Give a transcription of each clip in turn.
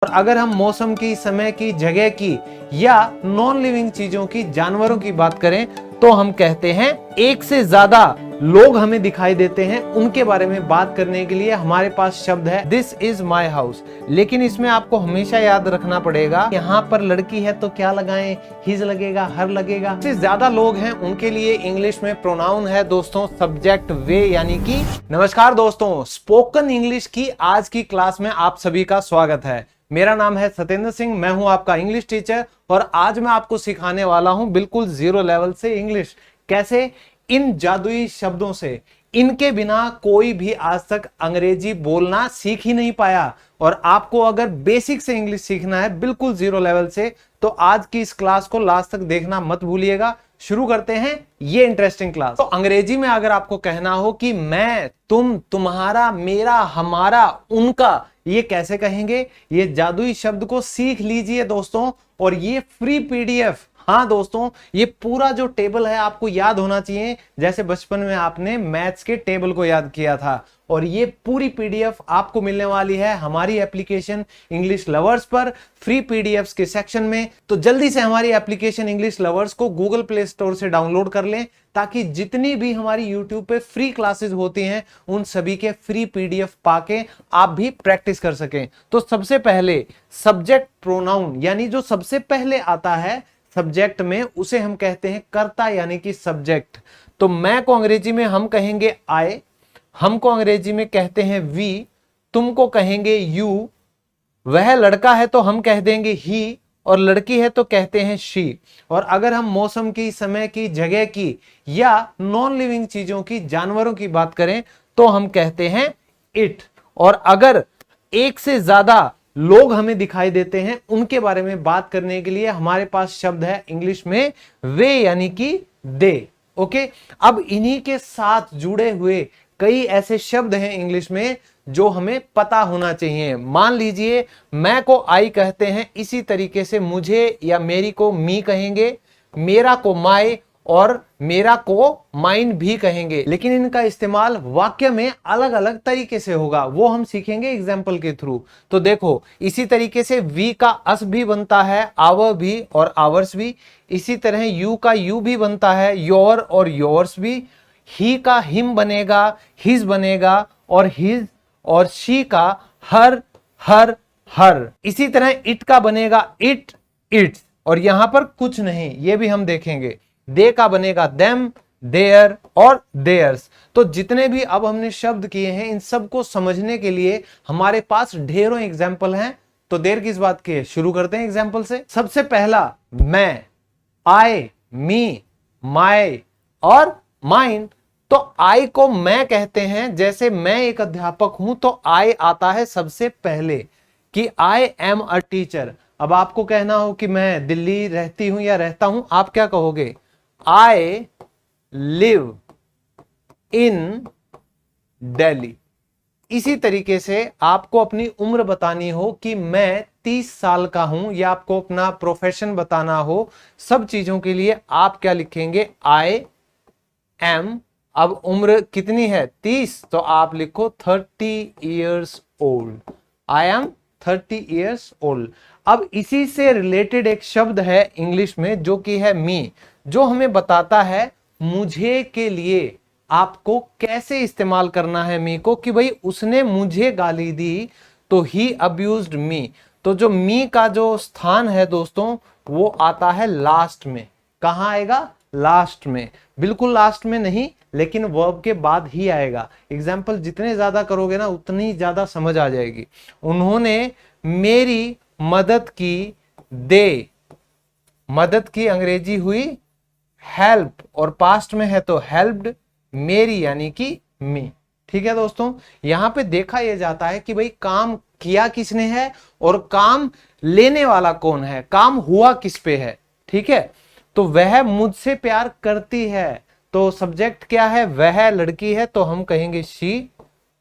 और अगर हम मौसम की, समय की, जगह की या नॉन लिविंग चीजों की, जानवरों की बात करें तो हम कहते हैं एक से ज्यादा लोग हमें दिखाई देते हैं। उनके बारे में बात करने के लिए हमारे पास शब्द है दिस इज माई हाउस। लेकिन इसमें आपको हमेशा याद रखना पड़ेगा, यहाँ पर लड़की है तो क्या लगाएं, हिज लगेगा, हर लगेगा। इससे ज्यादा लोग हैं उनके लिए इंग्लिश में प्रोनाउन है दोस्तों सब्जेक्ट वे, यानी कि। नमस्कार दोस्तों, स्पोकन इंग्लिश की आज की क्लास में आप सभी का स्वागत है। मेरा नाम है सतेंद्र सिंह, मैं हूं आपका इंग्लिश टीचर और आज मैं आपको सिखाने वाला हूं बिल्कुल जीरो लेवल से इंग्लिश। कैसे? इन जादुई शब्दों से। इनके बिना कोई भी आज तक अंग्रेजी बोलना सीख ही नहीं पाया। और आपको अगर बेसिक से इंग्लिश सीखना है बिल्कुल जीरो लेवल से, तो आज की इस क्लास को लास्ट तक देखना मत भूलिएगा। शुरू करते हैं ये इंटरेस्टिंग क्लास। तो अंग्रेजी में अगर आपको कहना हो कि मैं, तुम, तुम्हारा, मेरा, हमारा, उनका, ये कैसे कहेंगे? ये जादुई शब्द को सीख लीजिए दोस्तों। और ये फ्री पीडीएफ, हाँ दोस्तों, ये पूरा जो टेबल है आपको याद होना चाहिए, जैसे बचपन में आपने मैथ्स के टेबल को याद किया था। और ये पूरी पीडीएफ आपको मिलने वाली है हमारी एप्लीकेशन इंग्लिश लवर्स पर, फ्री पीडीएफ्स के सेक्शन में। तो जल्दी से हमारी एप्लीकेशन इंग्लिश लवर्स को गूगल प्ले स्टोर से डाउनलोड कर लें, ताकि जितनी भी हमारी यूट्यूब पे फ्री क्लासेस होती हैं उन सभी के फ्री पीडीएफ पाके आप भी प्रैक्टिस कर सकें। तो सबसे पहले सब्जेक्ट प्रोनाउन, यानी जो सबसे पहले आता है सब्जेक्ट में, उसे हम कहते हैं कर्ता, यानी कि सब्जेक्ट। तो मैं को अंग्रेजी में हम कहेंगे आई, हमको अंग्रेजी में कहते हैं वी, तुमको कहेंगे यू, वह लड़का है तो हम कह देंगे ही, और लड़की है तो कहते हैं शी। और अगर हम मौसम की, समय की, जगह की या नॉन लिविंग चीजों की, जानवरों की बात करें तो हम कहते हैं इट। और अगर एक से ज्यादा लोग हमें दिखाई देते हैं उनके बारे में बात करने के लिए हमारे पास शब्द है इंग्लिश में वे, यानी कि दे। ओके, अब इन्हीं के साथ जुड़े हुए कई ऐसे शब्द हैं इंग्लिश में जो हमें पता होना चाहिए। मान लीजिए मैं को आई कहते हैं, इसी तरीके से मुझे या मेरी को मी कहेंगे, मेरा को माय और मेरा को माइन भी कहेंगे। लेकिन इनका इस्तेमाल वाक्य में अलग अलग तरीके से होगा, वो हम सीखेंगे एग्जाम्पल के थ्रू। तो देखो, इसी तरीके से वी का अस भी बनता है, आवर भी और आवर्स भी। इसी तरह यू का यू भी बनता है, योर और योर्स भी। ही का हिम बनेगा, हिज बनेगा, और हिज और शी का हर, हर, हर। इसी तरह इट का बनेगा इट, इट्स, और यहां पर कुछ नहीं, ये भी हम देखेंगे। दे का बनेगा देम, देयर और देयर्स। तो जितने भी अब हमने शब्द किए हैं, इन सब को समझने के लिए हमारे पास ढेरों एग्जाम्पल हैं। तो देर किस बात की है, शुरू करते हैं एग्जाम्पल से। सबसे पहला मैं, आई, मी, माय और माइन। तो आई को मैं कहते हैं, जैसे मैं एक अध्यापक हूं तो आई आता है सबसे पहले कि आई एम अ टीचर। अब आपको कहना हो कि मैं दिल्ली रहती हूं या रहता हूं, आप क्या कहोगे? I live in Delhi. इसी तरीके से आपको अपनी उम्र बतानी हो कि मैं 30 साल का हूं, या आपको अपना प्रोफेशन बताना हो, सब चीजों के लिए आप क्या लिखेंगे? आई एम, अब उम्र कितनी है? 30, तो आप लिखो 30 years old. I am 30 years old. अब इसी से रिलेटेड एक शब्द है इंग्लिश में जो कि है मी, जो हमें बताता है मुझे के लिए आपको कैसे इस्तेमाल करना है मी को, कि भाई उसने मुझे गाली दी तो ही अब्यूज्ड मी। तो जो मी का जो स्थान है दोस्तों, वो आता है लास्ट में। कहां आएगा? लास्ट में, बिल्कुल लास्ट में नहीं, लेकिन वर्ब के बाद ही आएगा। एग्जाम्पल जितने ज्यादा करोगे ना, उतनी ज्यादा समझ आ जाएगी। उन्होंने मेरी मदद की, दे, मदद की अंग्रेजी हुई हेल्प, और पास्ट में है तो हेल्प्ड, मेरी यानी कि मी। ठीक है दोस्तों, यहां पे देखा यह जाता है कि भाई काम किया किसने है और काम लेने वाला कौन है, काम हुआ किस पे है। ठीक है, तो वह मुझसे प्यार करती है, तो सब्जेक्ट क्या है? वह लड़की है तो हम कहेंगे शी।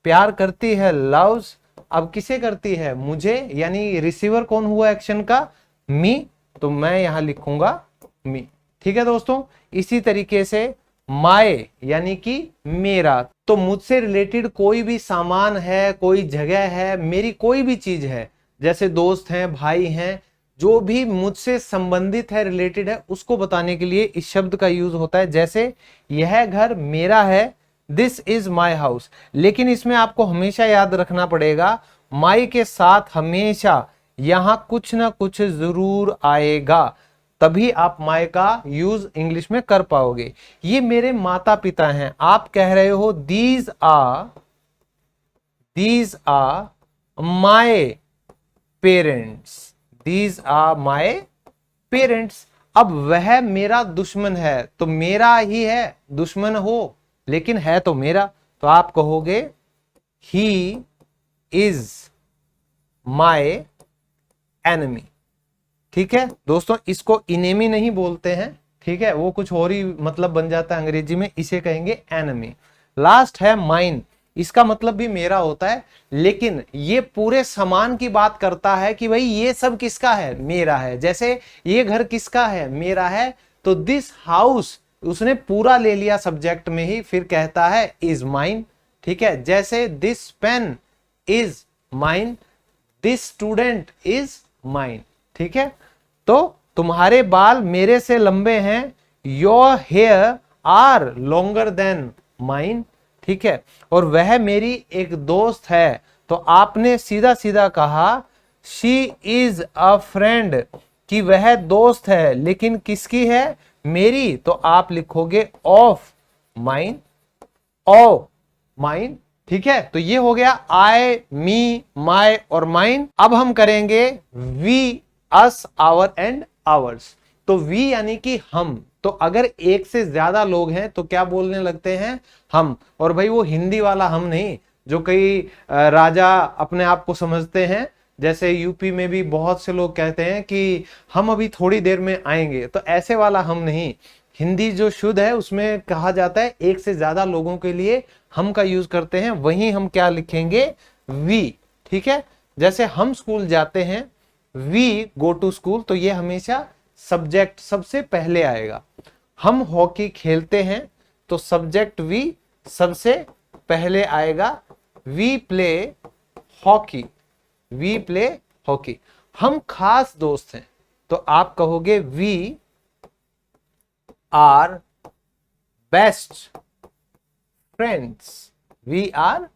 प्यार करती है, लव्स। अब किसे करती है? मुझे, यानी रिसीवर कौन हुआ एक्शन का? मी, तो मैं यहां लिखूंगा मी। ठीक है दोस्तों, इसी तरीके से माय यानी कि मेरा, तो मुझसे रिलेटेड कोई भी सामान है, कोई जगह है, मेरी कोई भी चीज है, जैसे दोस्त हैं, भाई हैं, जो भी मुझसे संबंधित है, रिलेटेड है, उसको बताने के लिए इस शब्द का यूज होता है। जैसे यह घर मेरा है, दिस इज माई हाउस। लेकिन इसमें आपको हमेशा याद रखना पड़ेगा, माई के साथ हमेशा यहां कुछ ना कुछ जरूर आएगा, तभी आप माई का यूज इंग्लिश में कर पाओगे। ये मेरे माता पिता हैं, आप कह रहे हो these are my parents, these are my parents. अब वह मेरा दुश्मन है, तो मेरा ही है, दुश्मन हो लेकिन है तो मेरा, तो आप कहोगे ही इज माई एनिमी। ठीक है दोस्तों, इसको इनेमी नहीं बोलते हैं, ठीक है, वो कुछ और ही मतलब बन जाता है अंग्रेजी में, इसे कहेंगे एनिमी। लास्ट है माइन, इसका मतलब भी मेरा होता है, लेकिन ये पूरे सामान की बात करता है कि भाई ये सब किसका है, मेरा है। जैसे ये घर किसका है, मेरा है, तो दिस हाउस उसने पूरा ले लिया सब्जेक्ट में ही, फिर कहता है इज माइन। ठीक है, जैसे this pen is mine, this student is mine. ठीक है, तो तुम्हारे बाल मेरे से लंबे हैं, your hair are longer than mine. ठीक है, और वह मेरी एक दोस्त है, तो आपने सीधा सीधा कहा शी इज अ फ्रेंड, कि वह दोस्त है, लेकिन किसकी है, मेरी, तो आप लिखोगे ऑफ माइन, ओ माइन। ठीक है, तो ये हो गया आई, मी, माई और माइन। अब हम करेंगे we, us, our and ours. तो वी यानी कि हम, तो अगर एक से ज्यादा लोग हैं तो क्या बोलने लगते हैं, हम। और भाई वो हिंदी वाला हम नहीं, जो कई राजा अपने आप को समझते हैं, जैसे यूपी में भी बहुत से लोग कहते हैं कि हम अभी थोड़ी देर में आएंगे, तो ऐसे वाला हम नहीं। हिंदी जो शुद्ध है उसमें कहा जाता है एक से ज्यादा लोगों के लिए हम का यूज करते हैं, वहीं हम क्या लिखेंगे, वी। ठीक है, जैसे हम स्कूल जाते हैं, वी गो टू स्कूल, तो ये हमेशा सब्जेक्ट सबसे पहले आएगा। हम हॉकी खेलते हैं, तो सब्जेक्ट वी सबसे पहले आएगा, we play hockey, we play hockey. हम खास दोस्त हैं, तो आप कहोगे we are best friends, we are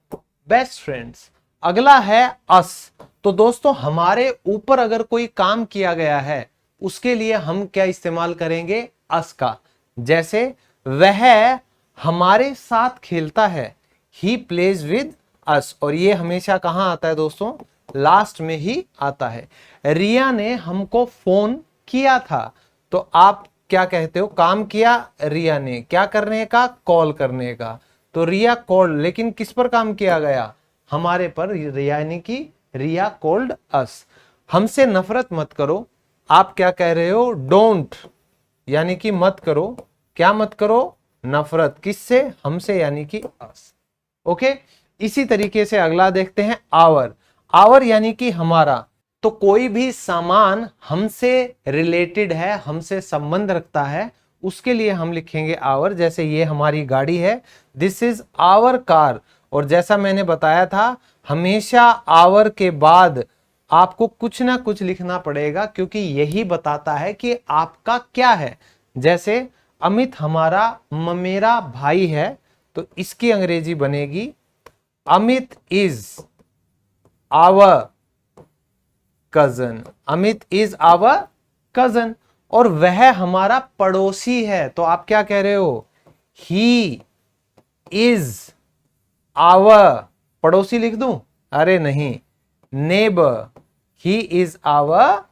best friends. अगला है अस। तो दोस्तों हमारे ऊपर अगर कोई काम किया गया है, उसके लिए हम क्या इस्तेमाल करेंगे, अस का। जैसे वह हमारे साथ खेलता है, ही प्लेज विद अस, और ये हमेशा कहां आता है दोस्तों, लास्ट में ही आता है। रिया ने हमको फोन किया था, तो आप क्या कहते हो, काम किया रिया ने, क्या करने का, कॉल करने का, तो रिया कॉल्ड, लेकिन किस पर काम किया गया, हमारे पर, यानी कि रिया कॉल्ड अस। हमसे नफरत मत करो, आप क्या कह रहे हो, डोंट, यानी कि मत करो, क्या मत करो, नफरत, किससे, हमसे, यानी कि अस। ओके, इसी तरीके से अगला देखते हैं आवर। आवर यानी कि हमारा, तो कोई भी सामान हमसे रिलेटेड है, हमसे संबंध रखता है, उसके लिए हम लिखेंगे आवर। जैसे ये हमारी गाड़ी है, दिस इज आवर कार, और जैसा मैंने बताया था, हमेशा आवर के बाद आपको कुछ ना कुछ लिखना पड़ेगा, क्योंकि यही बताता है कि आपका क्या है। जैसे अमित हमारा मेरा भाई है, तो इसकी अंग्रेजी बनेगी Amit is our cousin, Amit is our cousin. और वह हमारा पड़ोसी है, तो आप क्या कह रहे हो, ही इज आवर, पड़ोसी लिख दूं, अरे नहीं, neighbour, he is our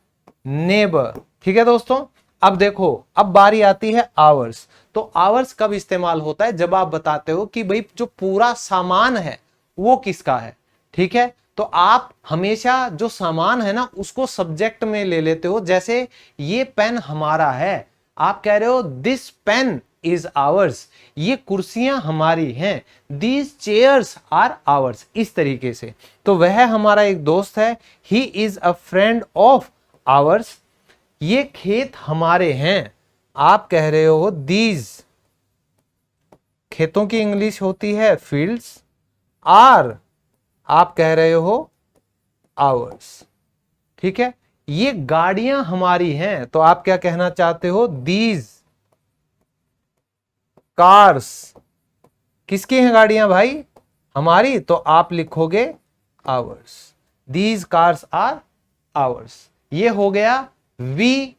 neighbour. ठीक है दोस्तों, अब देखो, अब बारी आती है आवर्स। तो आवर्स कब इस्तेमाल होता है, जब आप बताते हो कि भाई जो पूरा सामान है वो किसका है। ठीक है, तो आप हमेशा जो सामान है ना उसको सब्जेक्ट में ले लेते हो। जैसे ये पेन हमारा है, आप कह रहे हो दिस पेन इज आवर्स, ये कुर्सियां हमारी हैं, दीज चेयर्स आर आवर्स, इस तरीके से। तो वह हमारा एक दोस्त है, he is a friend of hours. ये खेत हमारे हैं, आप कह रहे हो दीज, खेतों की इंग्लिश होती है फील्ड्स, आर आप कह रहे हो आवर्स। ठीक है, ये गाड़ियां हमारी हैं, तो आप क्या कहना चाहते हो? दीज कार्स, किसकी हैं गाड़ियां भाई? हमारी, तो आप लिखोगे ours. These cars are ours. ये हो गया वी,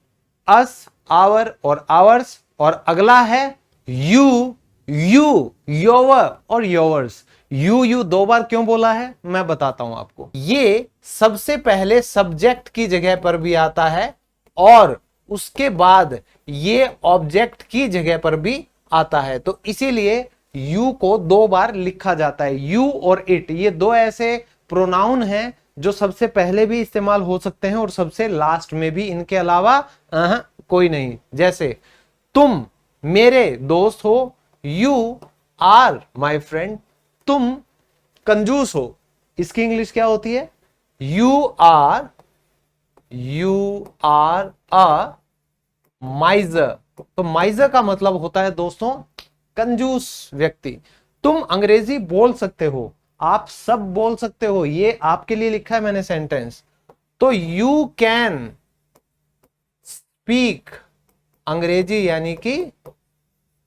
अस, आवर और आवर्स। और अगला है यू, योवर और योवर्स। यू दो बार क्यों बोला है मैं बताता हूं आपको। ये सबसे पहले सब्जेक्ट की जगह पर भी आता है और उसके बाद ये ऑब्जेक्ट की जगह पर भी आता है, तो इसीलिए यू को दो बार लिखा जाता है। यू और इट, ये दो ऐसे प्रोनाउन हैं जो सबसे पहले भी इस्तेमाल हो सकते हैं और सबसे लास्ट में भी, इनके अलावा कोई नहीं। जैसे तुम मेरे दोस्त हो, यू आर माई फ्रेंड। तुम कंजूस हो, इसकी इंग्लिश क्या होती है? You are a miser. तो माइजर का मतलब होता है दोस्तों कंजूस व्यक्ति। तुम अंग्रेजी बोल सकते हो, आप सब बोल सकते हो, ये आपके लिए लिखा है मैंने सेंटेंस। तो यू कैन स्पीक अंग्रेजी यानी कि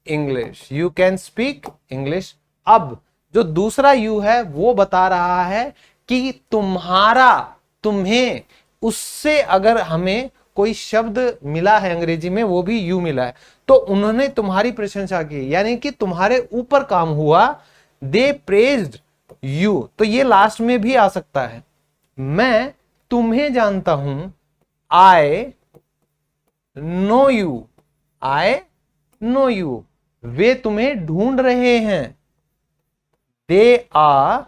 English, you can speak English. अब जो दूसरा यू है वो बता रहा है कि तुम्हारा, तुम्हें, उससे अगर हमें कोई शब्द मिला है अंग्रेजी में, वो भी यू मिला है, तो उन्होंने तुम्हारी प्रशंसा की, यानी कि तुम्हारे ऊपर काम हुआ। दे प्रेज्ड यू, तो ये लास्ट में भी आ सकता है। मैं तुम्हें जानता हूं, I know you, I know you. वे तुम्हें ढूंढ रहे हैं, they are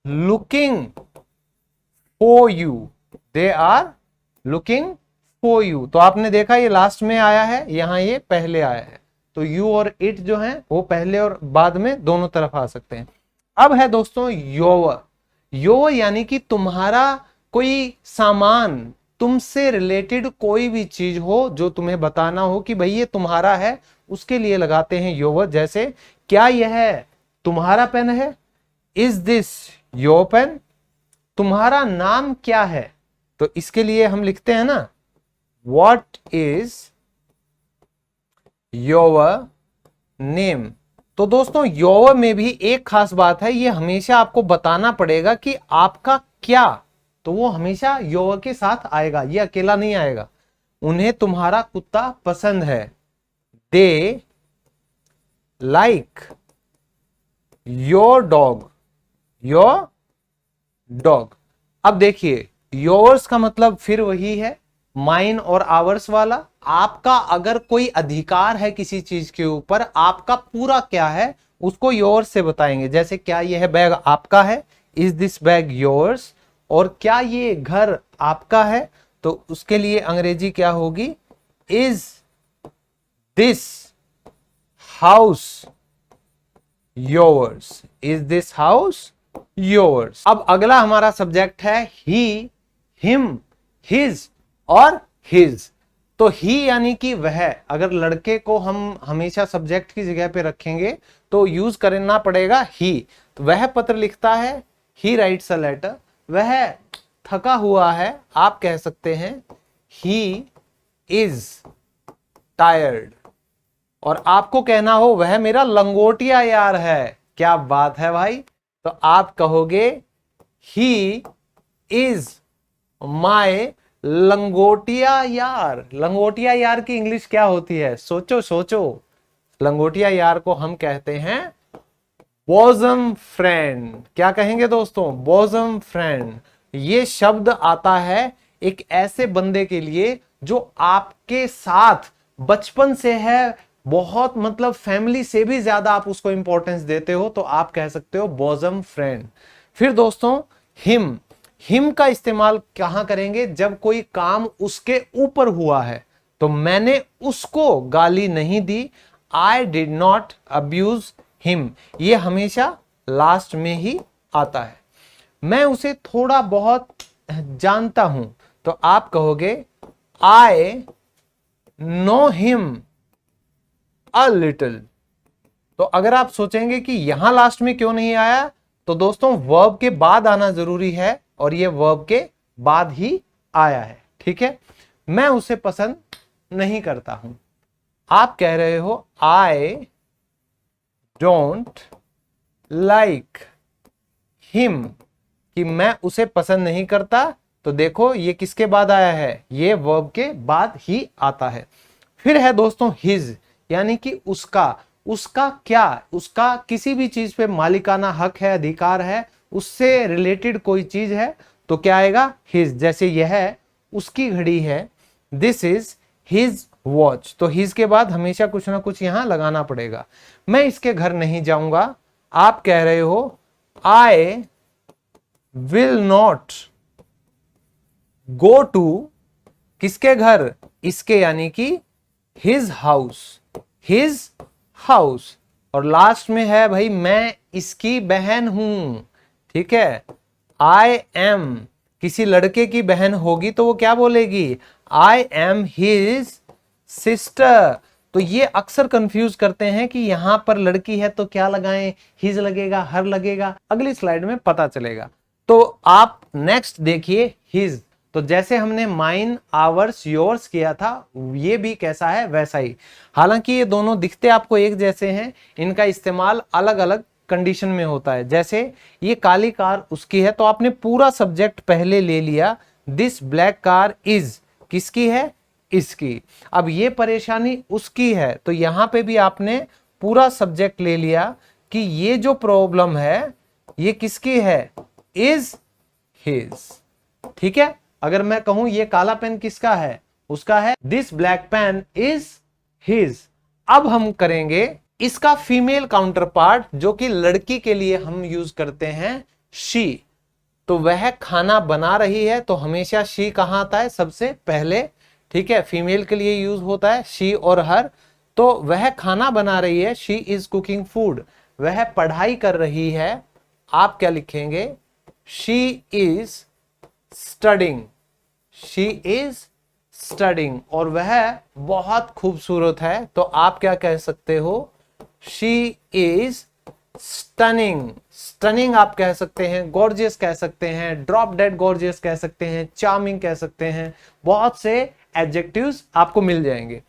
looking for you, they are looking for you. तो आपने देखा ये लास्ट में आया है, यहां ये पहले आया है। तो यू और इट जो है वो पहले और बाद में दोनों तरफ आ सकते हैं। अब है दोस्तों योवर। योवर यानी कि तुम्हारा कोई सामान, तुमसे रिलेटेड कोई भी चीज हो जो तुम्हें बताना हो कि भाई ये तुम्हारा है, उसके लिए लगाते हैं योवर। जैसे क्या यह तुम्हारा पेन है? Is this your pen? तुम्हारा नाम क्या है? तो इसके लिए हम लिखते हैं ना व्हाट इज योर नेम। तो दोस्तों योर में भी एक खास बात है, ये हमेशा आपको बताना पड़ेगा कि आपका क्या, तो वो हमेशा योर के साथ आएगा, ये अकेला नहीं आएगा। उन्हें तुम्हारा कुत्ता पसंद है, they like your dog, your dog. अब देखिए योर्स का मतलब फिर वही है माइन और आवर्स वाला। आपका अगर कोई अधिकार है किसी चीज के ऊपर, आपका पूरा क्या है उसको योर्स से बताएंगे। जैसे क्या यह बैग आपका है? Is this bag yours? और क्या ये घर आपका है? तो उसके लिए अंग्रेजी क्या होगी? Is this house yours? Is this house yours? अब अगला हमारा सब्जेक्ट है ही, हिम, हिज और हिज। तो ही यानी कि वह, अगर लड़के को हम हमेशा सब्जेक्ट की जगह पे रखेंगे तो यूज करना पड़ेगा ही। तो वह पत्र लिखता है, ही राइट्स अ लेटर। वह थका हुआ है, आप कह सकते हैं ही इज टायर्ड। और आपको कहना हो वह मेरा लंगोटिया यार है, क्या बात है भाई, तो आप कहोगे ही इज माय लंगोटिया यार। लंगोटिया यार की इंग्लिश क्या होती है? सोचो सोचो। लंगोटिया यार को हम कहते हैं बोसम फ्रेंड। क्या कहेंगे दोस्तों? बोसम फ्रेंड। ये शब्द आता है एक ऐसे बंदे के लिए जो आपके साथ बचपन से है, बहुत मतलब फैमिली से भी ज्यादा आप उसको इंपॉर्टेंस देते हो, तो आप कह सकते हो बोसम फ्रेंड। फिर दोस्तों हिम, हिम का इस्तेमाल कहां करेंगे? जब कोई काम उसके ऊपर हुआ है। तो मैंने उसको गाली नहीं दी, I did not abuse him. ये हमेशा लास्ट में ही आता है। मैं उसे थोड़ा बहुत जानता हूं, तो आप कहोगे I know him a little. तो अगर आप सोचेंगे कि यहां लास्ट में क्यों नहीं आया, तो दोस्तों वर्ब के बाद आना जरूरी है और ये वर्ब के बाद ही आया है, ठीक है। मैं उसे पसंद नहीं करता हूं। आप कह रहे हो आई डोंट लाइक हिम, कि मैं उसे पसंद नहीं करता। तो देखो ये किसके बाद आया है, ये वर्ब के बाद ही आता है। फिर है दोस्तों हिज, यानी कि उसका। उसका क्या, उसका किसी भी चीज पे मालिकाना हक है, अधिकार है, उससे रिलेटेड कोई चीज है तो क्या आएगा, हिज। जैसे यह उसकी घड़ी है, दिस इज हिज वॉच, तो हिज के बाद हमेशा कुछ ना कुछ यहां लगाना पड़ेगा। मैं इसके घर नहीं जाऊंगा। आप कह रहे हो I will not go to, किसके घर, इसके, यानी कि हिज हाउस, हिज हाउस। और लास्ट में है भाई मैं इसकी बहन हूं, ठीक है। आई एम, किसी लड़के की बहन होगी तो वो क्या बोलेगी, आई एम हिज सिस्टर। तो ये अक्सर कंफ्यूज करते हैं कि यहां पर लड़की है तो क्या लगाएं, हिज लगेगा, हर लगेगा, अगली स्लाइड में पता चलेगा। तो आप नेक्स्ट देखिए हिज। तो जैसे हमने माइन, आवर्स, योर्स किया था, ये भी कैसा है वैसा ही। हालांकि ये दोनों दिखते आपको एक जैसे हैं, इनका इस्तेमाल अलग अलग कंडीशन में होता है। जैसे ये काली कार उसकी है तो आपने पूरा सब्जेक्ट पहले ले लिया, दिस ब्लैक कार इज, किसकी है, इसकी। अब ये परेशानी उसकी है तो यहां पे भी आपने पूरा सब्जेक्ट ले लिया कि ये जो प्रॉब्लम है ये किसकी है, इज हिज, ठीक है। अगर मैं कहूं ये काला पेन किसका है, उसका है, this black pen is his. अब हम करेंगे इसका फीमेल काउंटर पार्ट, जो कि लड़की के लिए हम यूज करते हैं, शी। तो वह खाना बना रही है तो हमेशा शी कहां आता है, सबसे पहले, ठीक है। फीमेल के लिए यूज होता है शी और हर। तो वह खाना बना रही है, शी इज कुकिंग फूड। वह पढ़ाई कर रही है, आप क्या लिखेंगे, she is studying, she is studying. और वह बहुत खूबसूरत है तो आप क्या कह सकते हो, शी इज स्टनिंग। स्टनिंग आप कह सकते हैं, गॉर्जियस कह सकते हैं, ड्रॉप डेड गॉर्जियस कह सकते हैं, चार्मिंग कह सकते हैं, बहुत से एडजेक्टिव्स आपको मिल जाएंगे।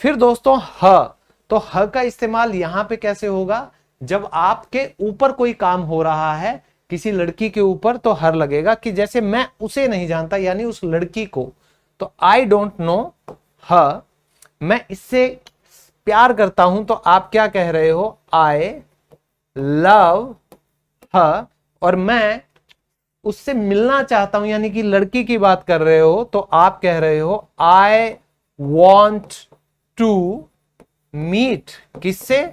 फिर दोस्तों ह, तो ह का इस्तेमाल यहां पे कैसे होगा, जब आपके ऊपर कोई काम हो रहा है किसी लड़की के ऊपर तो हर लगेगा। कि जैसे मैं उसे नहीं जानता, यानी उस लड़की को, तो आई डोंट नो हर, मैं इससे प्यार करता हूं तो आप क्या कह रहे हो, आई लव हर। और मैं उससे मिलना चाहता हूं, यानी कि लड़की की बात कर रहे हो तो आप कह रहे हो आई वॉन्ट टू मीट, किससे,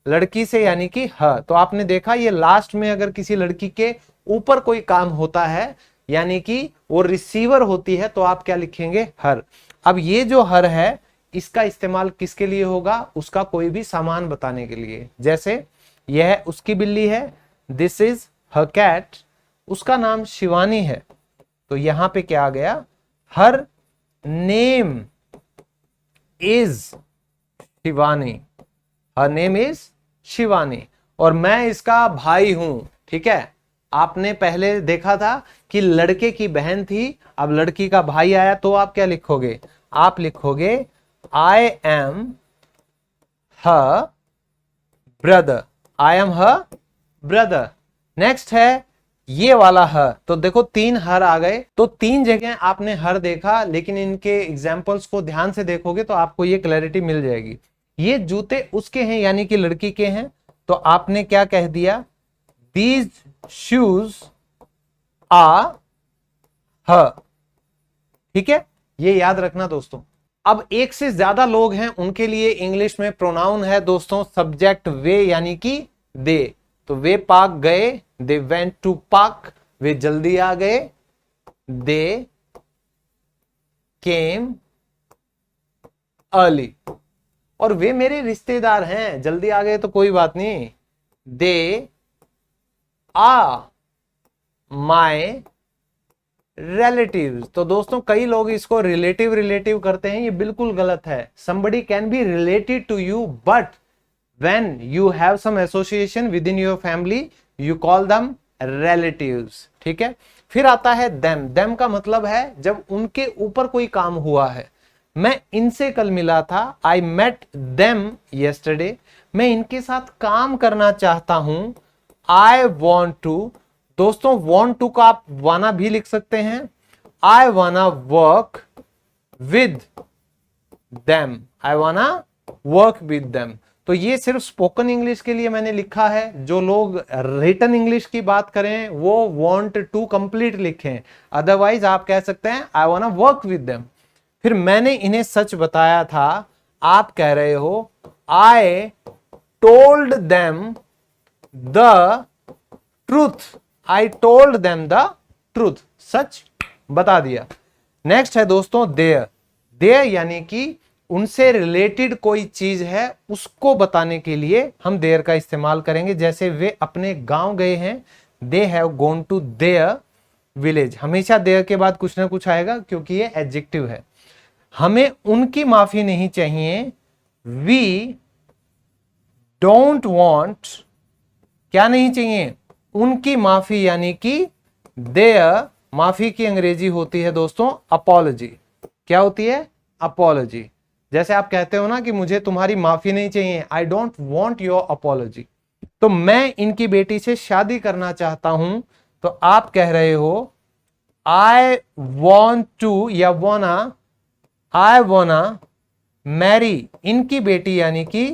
लड़की से, यानी कि हर। तो आपने देखा ये लास्ट में अगर किसी लड़की के ऊपर कोई काम होता है यानी कि वो रिसीवर होती है तो आप क्या लिखेंगे, हर। अब ये जो हर है इसका इस्तेमाल किसके लिए होगा, उसका कोई भी सामान बताने के लिए। जैसे यह उसकी बिल्ली है, दिस इज हर कैट, उसका नाम शिवानी है तो यहां पे क्या आ गया, her name is Shivani, her name is Shivani. और मैं इसका भाई हूं, ठीक है। आपने पहले देखा था कि लड़के की बहन थी, अब लड़की का भाई आया तो आप क्या लिखोगे, आप लिखोगे I am her brother, I am her brother. Next है ये वाला हर। तो देखो तीन हर आ गए, तो तीन जगह आपने हर देखा, लेकिन इनके एग्जाम्पल्स को ध्यान से देखोगे तो आपको ये क्लैरिटी मिल जाएगी। ये जूते उसके हैं यानी कि लड़की के हैं तो आपने क्या कह दिया, दीज शूज आर हर, ठीक है। ये याद रखना दोस्तों। अब एक से ज्यादा लोग हैं उनके लिए इंग्लिश में प्रोनाउन है दोस्तों सब्जेक्ट वे यानी कि दे। तो वे पार्क गए, दे वेंट टू पार्क, वे जल्दी आ गए, दे केम अर्ली। और वे मेरे रिश्तेदार हैं, जल्दी आ गए तो कोई बात नहीं, दे आर माई रिलेटिव्स। तो दोस्तों कई लोग इसको रिलेटिव करते हैं, ये बिल्कुल गलत है। somebody can be related to you but when you have some association within your family you call them relatives, ठीक है। फिर आता है देम। देम का मतलब है जब उनके ऊपर कोई काम हुआ है। मैं इनसे कल मिला था, आई मेट देम यस्टरडे। मैं इनके साथ काम करना चाहता हूं, आई वॉन्ट टू। दोस्तों वॉन्ट टू का आप वाना भी लिख सकते हैं, आई वाना वर्क विद देम, आई वाना वर्क विद देम। तो ये सिर्फ स्पोकन इंग्लिश के लिए मैंने लिखा है। जो लोग रिटन इंग्लिश की बात करें वो वांट टू कंप्लीट लिखें, अदरवाइज आप कह सकते हैं I want to work with them. फिर मैंने इन्हें सच बताया था, आप कह रहे हो I told them the truth, I told them the truth, सच बता दिया। नेक्स्ट है दोस्तों देयर। देयर यानी कि उनसे रिलेटेड कोई चीज है उसको बताने के लिए हम देयर का इस्तेमाल करेंगे। जैसे वे अपने गांव गए हैं, they have gone to their village. हमेशा देयर के बाद कुछ ना कुछ आएगा क्योंकि ये एडजेक्टिव है। हमें उनकी माफी नहीं चाहिए, वी डोंट वांट, क्या नहीं चाहिए, उनकी माफी, यानी कि देयर। माफी की अंग्रेजी होती है दोस्तों अपॉलॉजी। क्या होती है? अपॉलॉजी। जैसे आप कहते हो ना कि मुझे तुम्हारी माफी नहीं चाहिए, I don't want your apology. तो मैं इनकी बेटी से शादी करना चाहता हूं, तो आप कह रहे हो आई वॉन्ट टू या वोना, आई वोना मैरी इनकी बेटी, यानी कि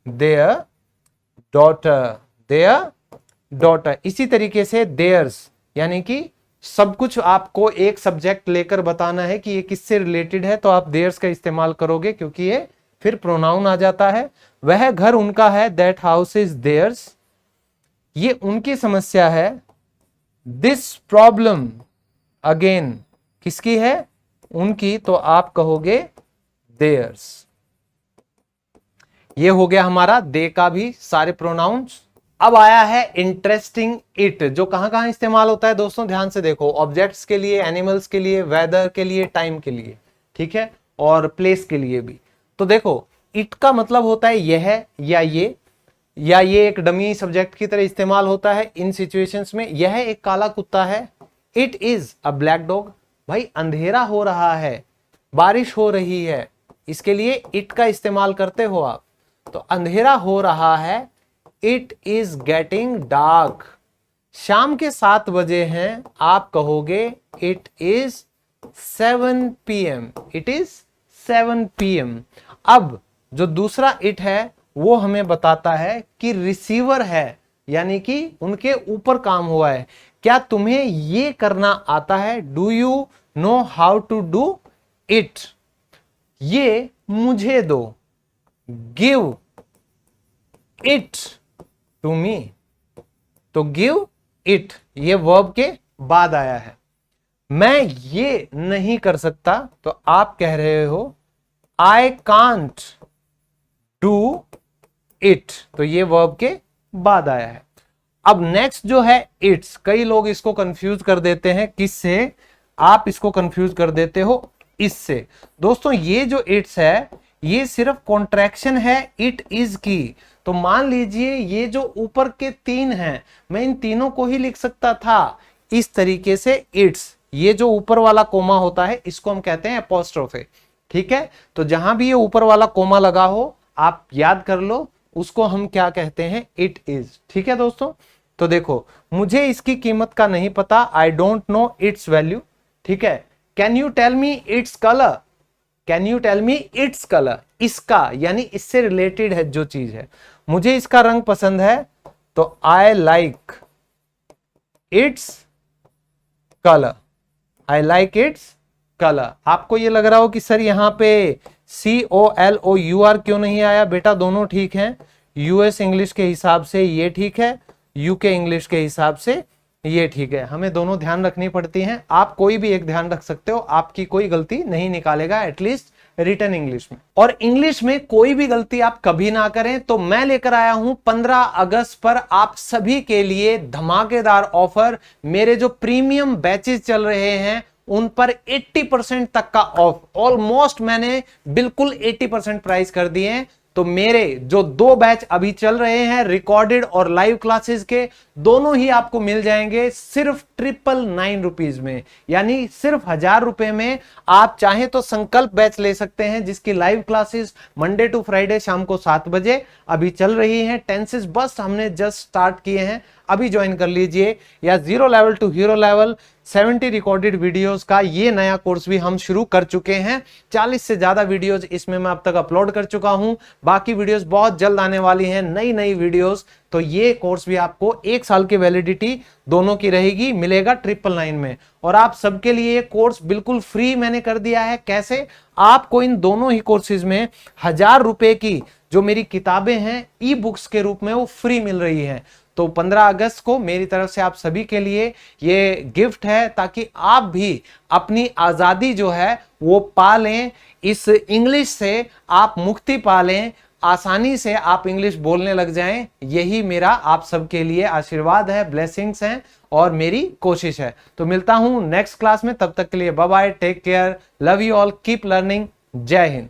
देयर डॉटर, देयर डॉटर। इसी तरीके से देयर्स, यानी कि सब कुछ आपको एक सब्जेक्ट लेकर बताना है कि ये किससे रिलेटेड है, तो आप देयर्स का इस्तेमाल करोगे क्योंकि ये फिर प्रोनाउन आ जाता है। वह घर उनका है, दैट हाउस इज देयर्स, ये उनकी समस्या है। दिस प्रॉब्लम अगेन किसकी है? उनकी, तो आप कहोगे देयर्स। ये हो गया हमारा दे का भी सारे प्रोनाउंस। अब आया है इंटरेस्टिंग इट, जो कहां कहां इस्तेमाल होता है दोस्तों, ध्यान से देखो। ऑब्जेक्ट्स के लिए, एनिमल्स के लिए, वेदर के लिए, टाइम के लिए, ठीक है, और प्लेस के लिए भी। तो देखो इट का मतलब होता है यह या ये एक डमी सब्जेक्ट की तरह इस्तेमाल होता है इन सिचुएशंस में। यह एक काला कुत्ता है, it is a black dog. भाई अंधेरा हो रहा है, बारिश हो रही है, इसके लिए इट का इस्तेमाल करते हो आप। तो अंधेरा हो रहा है, इट इज गेटिंग डार्क। शाम के 7 बजे हैं, आप कहोगे it is 7 PM, it is 7 PM। अब जो दूसरा इट है वो हमें बताता है कि रिसीवर है, यानी कि उनके ऊपर काम हुआ है। क्या तुम्हें ये करना आता है? Do you know how to do it? ये मुझे दो, गिव इट टू मी। तो गिव इट ये वर्ब के बाद आया है। मैं ये नहीं कर सकता, तो आप कह रहे हो आई कांट डू इट, तो ये वर्ब के बाद आया है। अब नेक्स्ट जो है इट्स, कई लोग इसको कंफ्यूज कर देते हैं। किससे? आप इसको कंफ्यूज कर देते हो इससे। दोस्तों ये जो इट्स है ये सिर्फ कॉन्ट्रैक्शन है इट इज की। तो मान लीजिए ये जो ऊपर के 3 हैं, मैं इन तीनों को ही लिख सकता था इस तरीके से इट्स। ये जो ऊपर वाला कोमा होता है इसको हम कहते हैं अपोस्ट्रोफे, ठीक है। तो जहां भी ये ऊपर वाला कोमा लगा हो आप याद कर लो, उसको हम क्या कहते हैं? इट इज, ठीक है दोस्तों। तो देखो मुझे इसकी कीमत का नहीं पता, I don't know its value, ठीक है। Can you tell me its colour? Can you tell me its colour? इसका यानी इससे रिलेटेड है जो चीज है। मुझे इसका रंग पसंद है, तो I like its colour, I like its colour. आपको ये लग रहा हो कि सर यहां पे COLOUR क्यों नहीं आया? बेटा दोनों ठीक हैं। US इंग्लिश के हिसाब से ये ठीक है, UK इंग्लिश के हिसाब से ये ठीक है। हमें दोनों ध्यान रखनी पड़ती हैं। आप कोई भी एक ध्यान रख सकते हो, आपकी कोई गलती नहीं निकालेगा, एटलीस्ट रिटन इंग्लिश में। और इंग्लिश में कोई भी गलती आप कभी ना करें। तो मैं लेकर आया हूं 15 अगस्त पर आप सभी के लिए धमाकेदार ऑफर। मेरे जो प्रीमियम बैचेस चल रहे हैं उन पर 80% तक का ऑफ, ऑलमोस्ट मैंने बिल्कुल 80% प्राइस कर दिए हैं। तो मेरे जो 2 बैच अभी चल रहे हैं रिकॉर्डेड और लाइव क्लासेस के, दोनों ही आपको मिल जाएंगे सिर्फ 999 रुपीज में, यानी सिर्फ 1000 रुपए में आप चाहें तो संकल्प बैच ले सकते हैं, जिसकी live classes Monday to Friday शाम को 7 बजे अभी चल रही हैं। टेंसेस बस हमने जस्ट स्टार्ट किए हैं, अभी ज्वाइन कर लीजिए। या zero level to hero level 70 recorded videos का ये नया कोर्स भी हम शुरू कर चुके हैं। 40 से ज्यादा वीडियोस इसमें मैं अब तक अपलोड कर चुका हूं, बाकी वीडियोस बहुत जल्द आने वाली हैं, नई नई वीडियोस। तो ये कोर्स भी आपको 1 साल की वैलिडिटी दोनों की रहेगी, मिलेगा 999 में। और आप सबके लिए ये कोर्स बिल्कुल फ्री मैंने कर दिया है। कैसे? आपको इन दोनों ही कोर्सेज में 1000 रुपए की जो मेरी किताबें हैं ई बुक्स के रूप में वो फ्री मिल रही है। तो 15 अगस्त को मेरी तरफ से आप सभी के लिए ये गिफ्ट है, ताकि आप भी अपनी आजादी जो है वो पा लें, इस इंग्लिश से आप मुक्ति पा लें, आसानी से आप इंग्लिश बोलने लग जाएं। यही मेरा आप सबके लिए आशीर्वाद है, ब्लेसिंग्स हैं और मेरी कोशिश है। तो मिलता हूं नेक्स्ट क्लास में, तब तक के लिए bye bye, take care, love you all, keep learning, जय हिंद।